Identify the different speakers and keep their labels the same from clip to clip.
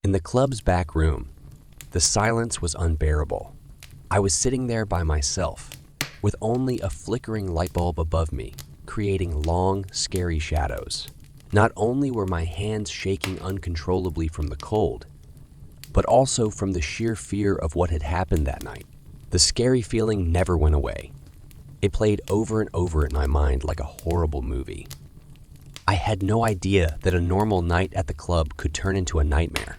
Speaker 1: In the club's back room, the silence was unbearable. I was sitting there by myself, with only a flickering light bulb above me, creating long, scary shadows. Not only were my hands shaking uncontrollably from the cold, but also from the sheer fear of what had happened that night. The scary feeling never went away. It played over and over in my mind like a horrible movie. I had no idea that a normal night at the club could turn into a nightmare.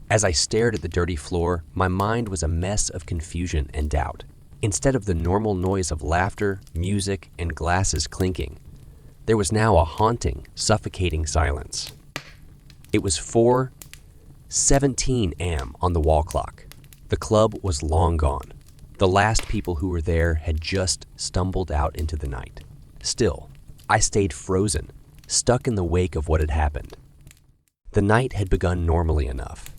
Speaker 1: As I stared at the dirty floor, my mind was a mess of confusion and doubt. Instead of the normal noise of laughter, music, and glasses clinking, there was now a haunting, suffocating silence. It was 4:17 a.m. on the wall clock. The club was long gone. The last people who were there had just stumbled out into the night. Still, I stayed frozen, stuck in the wake of what had happened. The night had begun normally enough.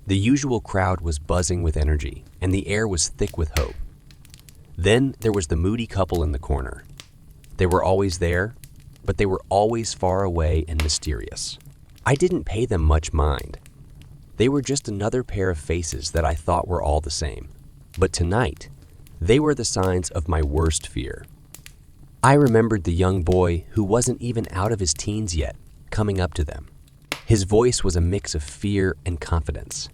Speaker 1: The usual crowd was buzzing with energy, and the air was thick with hope. Then there was the moody couple in the corner. They were always there, but they were always far away and mysterious. I didn't pay them much mind. They were just another pair of faces that I thought were all the same. But tonight, they were the signs of my worst fear. I remembered the young boy who wasn't even out of his teens yet, coming up to them. His voice was a mix of fear and confidence.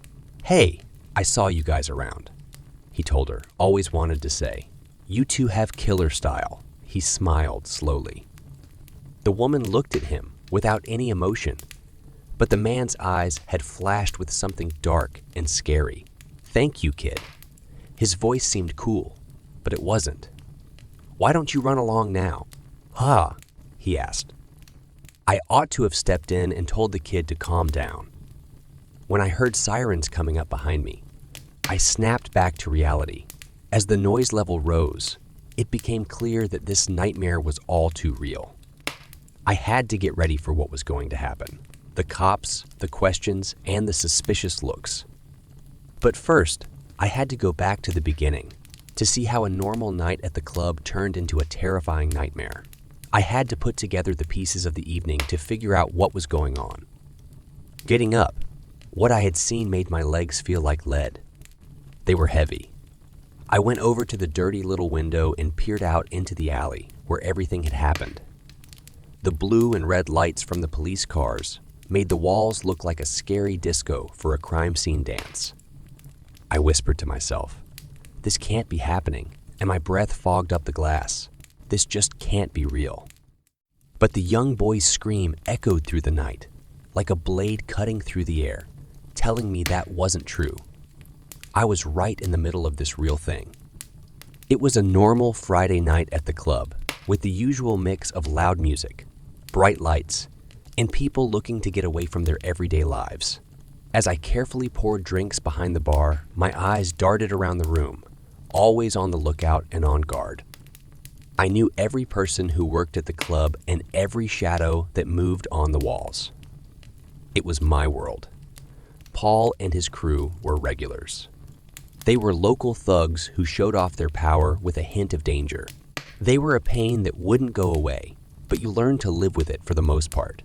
Speaker 1: "Hey, I saw you guys around," he told her, always wanted to say. "You two have killer style." He smiled slowly. The woman looked at him without any emotion, but the man's eyes had flashed with something dark and scary. "Thank you, kid." His voice seemed cool, but it wasn't. "Why don't you run along now?" "Huh?" he asked. I ought to have stepped in and told the kid to calm down. When I heard sirens coming up behind me, I snapped back to reality. As the noise level rose, it became clear that this nightmare was all too real. I had to get ready for what was going to happen. The cops, the questions, and the suspicious looks. But first, I had to go back to the beginning to see how a normal night at the club turned into a terrifying nightmare. I had to put together the pieces of the evening to figure out what was going on. Getting up, what I had seen made my legs feel like lead. They were heavy. I went over to the dirty little window and peered out into the alley where everything had happened. The blue and red lights from the police cars made the walls look like a scary disco for a crime scene dance. I whispered to myself, "This can't be happening," and my breath fogged up the glass. This just can't be real. But the young boy's scream echoed through the night, like a blade cutting through the air, telling me that wasn't true. I was right in the middle of this real thing. It was a normal Friday night at the club, with the usual mix of loud music, bright lights, and people looking to get away from their everyday lives. As I carefully poured drinks behind the bar, my eyes darted around the room, always on the lookout and on guard. I knew every person who worked at the club and every shadow that moved on the walls. It was my world. Paul and his crew were regulars. They were local thugs who showed off their power with a hint of danger. They were a pain that wouldn't go away, but you learned to live with it for the most part.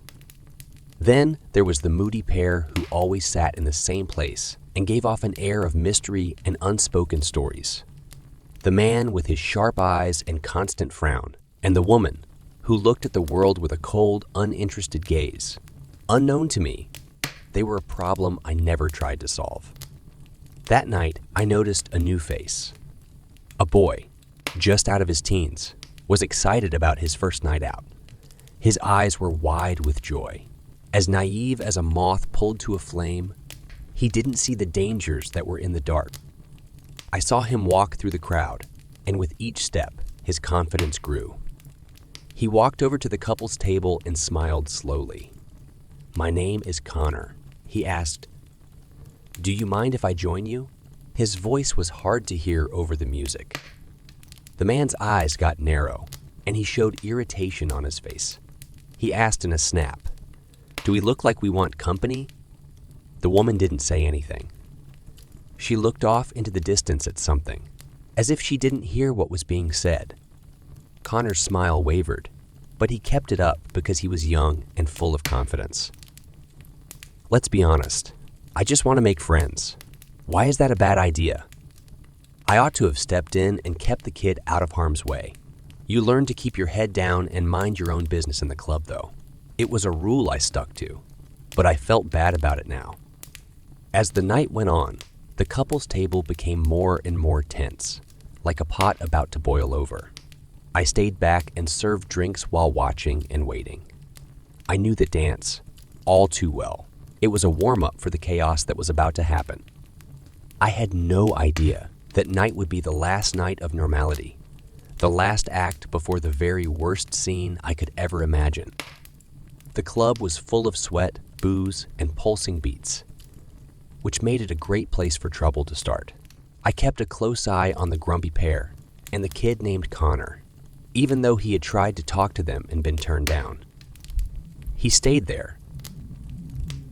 Speaker 1: Then there was the moody pair who always sat in the same place and gave off an air of mystery and unspoken stories. The man with his sharp eyes and constant frown, and the woman who looked at the world with a cold, uninterested gaze. Unknown to me, they were a problem I never tried to solve. That night, I noticed a new face. A boy, just out of his teens, was excited about his first night out. His eyes were wide with joy. As naive as a moth pulled to a flame, he didn't see the dangers that were in the dark. I saw him walk through the crowd, and with each step, his confidence grew. He walked over to the couple's table and smiled slowly. "My name is Connor," he asked. "Do you mind if I join you?" His voice was hard to hear over the music. The man's eyes got narrow, and he showed irritation on his face. He asked in a snap, "Do we look like we want company?" The woman didn't say anything. She looked off into the distance at something, as if she didn't hear what was being said. Connor's smile wavered, but he kept it up because he was young and full of confidence. "Let's be honest, I just want to make friends. Why is that a bad idea? I ought to have stepped in and kept the kid out of harm's way. You learn to keep your head down and mind your own business in the club, though. It was a rule I stuck to, but I felt bad about it now. As the night went on, the couple's table became more and more tense, like a pot about to boil over. I stayed back and served drinks while watching and waiting. I knew the dance all too well. It was a warm-up for the chaos that was about to happen. I had no idea that night would be the last night of normality, the last act before the very worst scene I could ever imagine. The club was full of sweat, booze, and pulsing beats, which made it a great place for trouble to start. I kept a close eye on the grumpy pair and the kid named Connor, even though he had tried to talk to them and been turned down. He stayed there,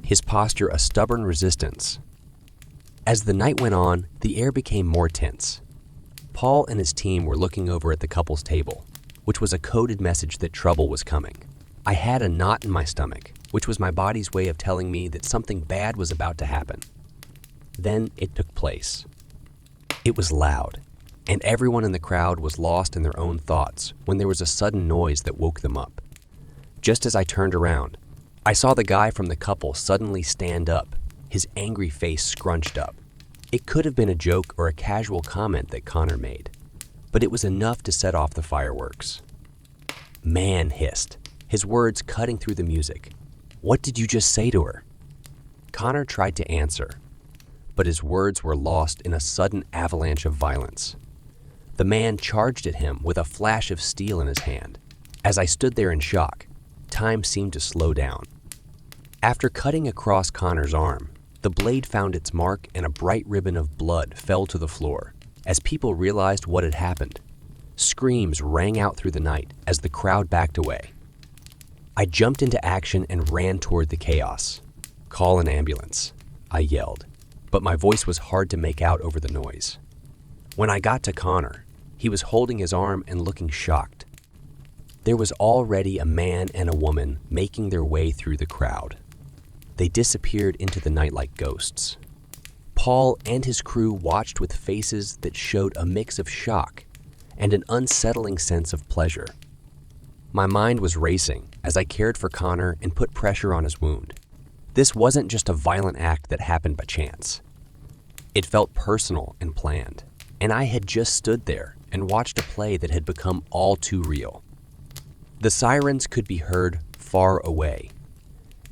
Speaker 1: his posture a stubborn resistance. As the night went on, the air became more tense. Paul and his team were looking over at the couple's table, which was a coded message that trouble was coming. I had a knot in my stomach, which was my body's way of telling me that something bad was about to happen. Then it took place. It was loud, and everyone in the crowd was lost in their own thoughts when there was a sudden noise that woke them up. Just as I turned around, I saw the guy from the couple suddenly stand up, his angry face scrunched up. It could have been a joke or a casual comment that Connor made, but it was enough to set off the fireworks. "Man," hissed, his words cutting through the music. "What did you just say to her?" Connor tried to answer, but his words were lost in a sudden avalanche of violence. The man charged at him with a flash of steel in his hand. As I stood there in shock, time seemed to slow down. After cutting across Connor's arm, the blade found its mark and a bright ribbon of blood fell to the floor. As people realized what had happened, screams rang out through the night as the crowd backed away. I jumped into action and ran toward the chaos. "Call an ambulance," I yelled, but my voice was hard to make out over the noise. When I got to Connor, he was holding his arm and looking shocked. There was already a man and a woman making their way through the crowd. They disappeared into the night like ghosts. Paul and his crew watched with faces that showed a mix of shock and an unsettling sense of pleasure. My mind was racing as I cared for Connor and put pressure on his wound. This wasn't just a violent act that happened by chance. It felt personal and planned, and I had just stood there and watched a play that had become all too real. The sirens could be heard far away,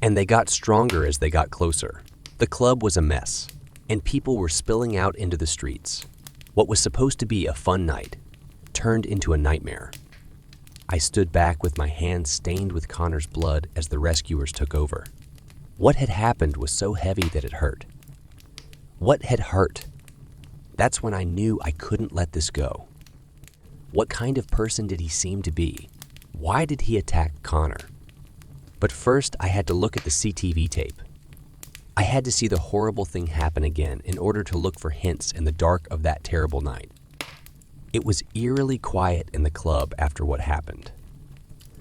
Speaker 1: and they got stronger as they got closer. The club was a mess, and people were spilling out into the streets. What was supposed to be a fun night turned into a nightmare. I stood back with my hands stained with Connor's blood as the rescuers took over. What had happened was so heavy that it hurt. What had hurt? That's when I knew I couldn't let this go. What kind of person did he seem to be? Why did he attack Connor? But first, I had to look at the CTV tape. I had to see the horrible thing happen again in order to look for hints in the dark of that terrible night. It was eerily quiet in the club after what happened.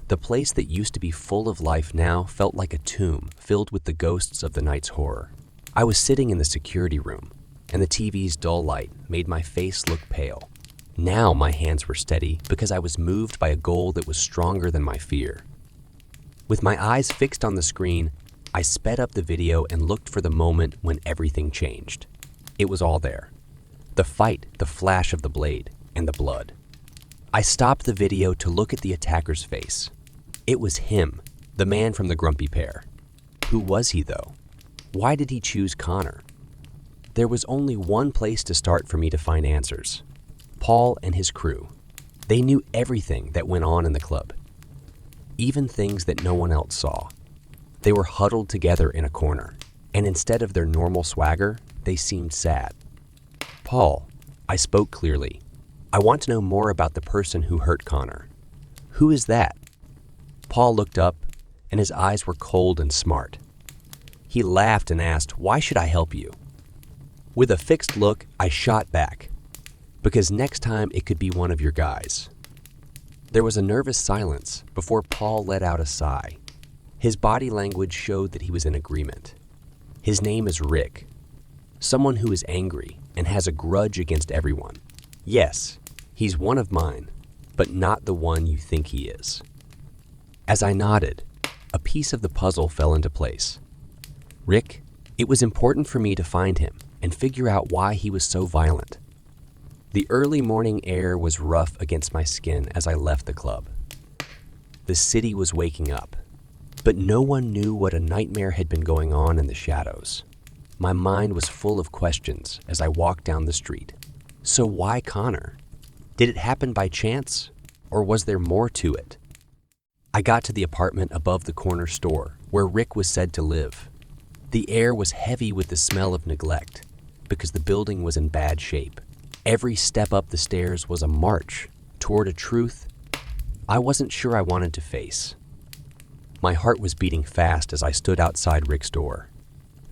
Speaker 1: The place that used to be full of life now felt like a tomb filled with the ghosts of the night's horror. I was sitting in the security room, and the TV's dull light made my face look pale. Now my hands were steady because I was moved by a goal that was stronger than my fear. With my eyes fixed on the screen, I sped up the video and looked for the moment when everything changed. It was all there. The fight, the flash of the blade, and the blood. I stopped the video to look at the attacker's face. It was him, the man from the grumpy pair. Who was he, though? Why did he choose Connor? There was only one place to start for me to find answers. Paul and his crew. They knew everything that went on in the club, even things that no one else saw. They were huddled together in a corner, and instead of their normal swagger, they seemed sad. "Paul," I spoke clearly, "I want to know more about the person who hurt Connor. Who is that?" Paul looked up, and his eyes were cold and smart. He laughed and asked, "Why should I help you?" With a fixed look, I shot back, "Because next time it could be one of your guys." There was a nervous silence before Paul let out a sigh. His body language showed that he was in agreement. His name is Rick, someone who is angry and has a grudge against everyone. Yes, he's one of mine, but not the one you think he is. As I nodded, a piece of the puzzle fell into place. Rick, it was important for me to find him and figure out why he was so violent. The early morning air was rough against my skin as I left the club. The city was waking up, but no one knew what a nightmare had been going on in the shadows. My mind was full of questions as I walked down the street. So why Connor? Did it happen by chance, or was there more to it? I got to the apartment above the corner store where Rick was said to live. The air was heavy with the smell of neglect because the building was in bad shape. Every step up the stairs was a march toward a truth I wasn't sure I wanted to face. My heart was beating fast as I stood outside Rick's door.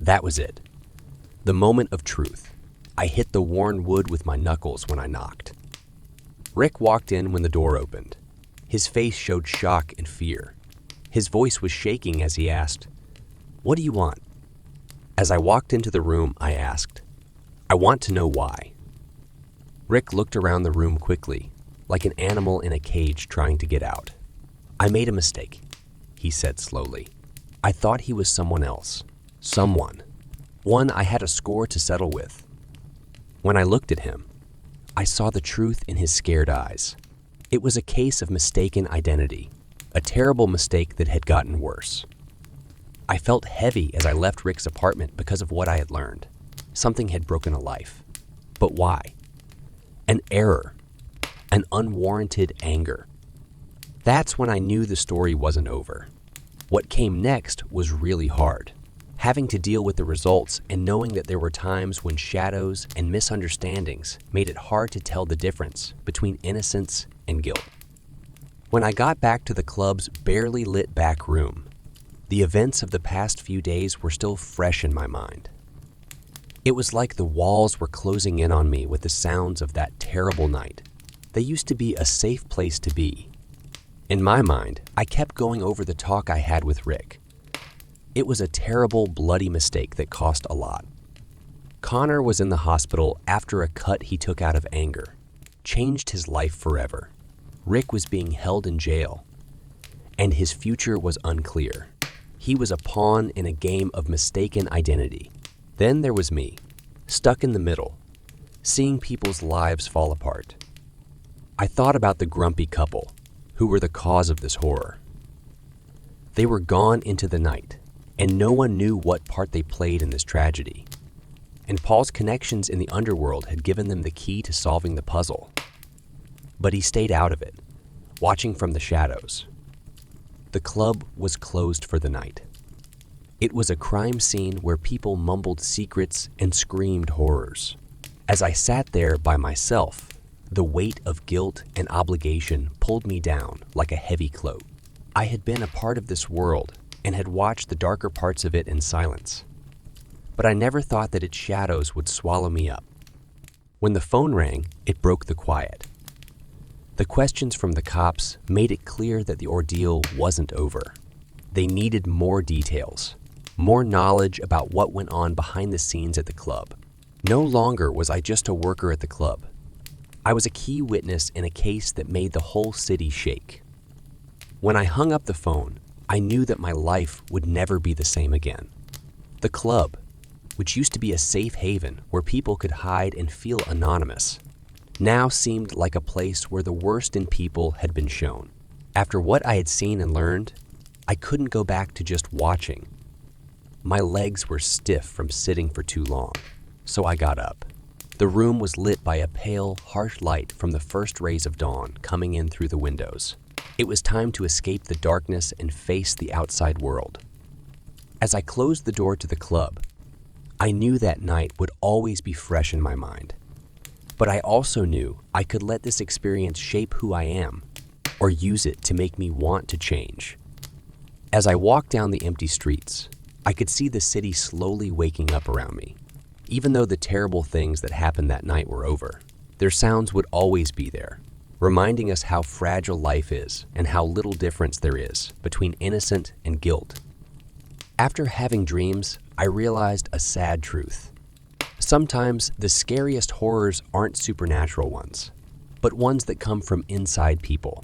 Speaker 1: That was it. The moment of truth. I hit the worn wood with my knuckles when I knocked. Rick walked in when the door opened. His face showed shock and fear. His voice was shaking as he asked, "What do you want?" As I walked into the room, I asked, "I want to know why." Rick looked around the room quickly, like an animal in a cage trying to get out. "I made a mistake," he said slowly. "I thought he was someone else. Someone. One I had a score to settle with." When I looked at him, I saw the truth in his scared eyes. It was a case of mistaken identity, a terrible mistake that had gotten worse. I felt heavy as I left Rick's apartment because of what I had learned. Something had broken a life. But why? An error. An unwarranted anger. That's when I knew the story wasn't over. What came next was really hard. Having to deal with the results and knowing that there were times when shadows and misunderstandings made it hard to tell the difference between innocence and guilt. When I got back to the club's barely lit back room, the events of the past few days were still fresh in my mind. It was like the walls were closing in on me with the sounds of that terrible night. They used to be a safe place to be. In my mind, I kept going over the talk I had with Rick. It was a terrible, bloody mistake that cost a lot. Connor was in the hospital after a cut he took out of anger. Changed his life forever. Rick was being held in jail, and his future was unclear. He was a pawn in a game of mistaken identity. Then there was me, stuck in the middle, seeing people's lives fall apart. I thought about the grumpy couple who were the cause of this horror. They were gone into the night, and no one knew what part they played in this tragedy. And Paul's connections in the underworld had given them the key to solving the puzzle. But he stayed out of it, watching from the shadows. The club was closed for the night. It was a crime scene where people mumbled secrets and screamed horrors. As I sat there by myself, the weight of guilt and obligation pulled me down like a heavy cloak. I had been a part of this world and had watched the darker parts of it in silence. But I never thought that its shadows would swallow me up. When the phone rang, it broke the quiet. The questions from the cops made it clear that the ordeal wasn't over. They needed more details, more knowledge about what went on behind the scenes at the club. No longer was I just a worker at the club. I was a key witness in a case that made the whole city shake. When I hung up the phone, I knew that my life would never be the same again. The club, which used to be a safe haven where people could hide and feel anonymous, now seemed like a place where the worst in people had been shown. After what I had seen and learned, I couldn't go back to just watching. My legs were stiff from sitting for too long, so I got up. The room was lit by a pale, harsh light from the first rays of dawn coming in through the windows. It was time to escape the darkness and face the outside world. As I closed the door to the club, I knew that night would always be fresh in my mind. But I also knew I could let this experience shape who I am, or use it to make me want to change. As I walked down the empty streets, I could see the city slowly waking up around me. Even though the terrible things that happened that night were over, their sounds would always be there, reminding us how fragile life is and how little difference there is between innocent and guilt. After having dreams, I realized a sad truth. Sometimes the scariest horrors aren't supernatural ones, but ones that come from inside people.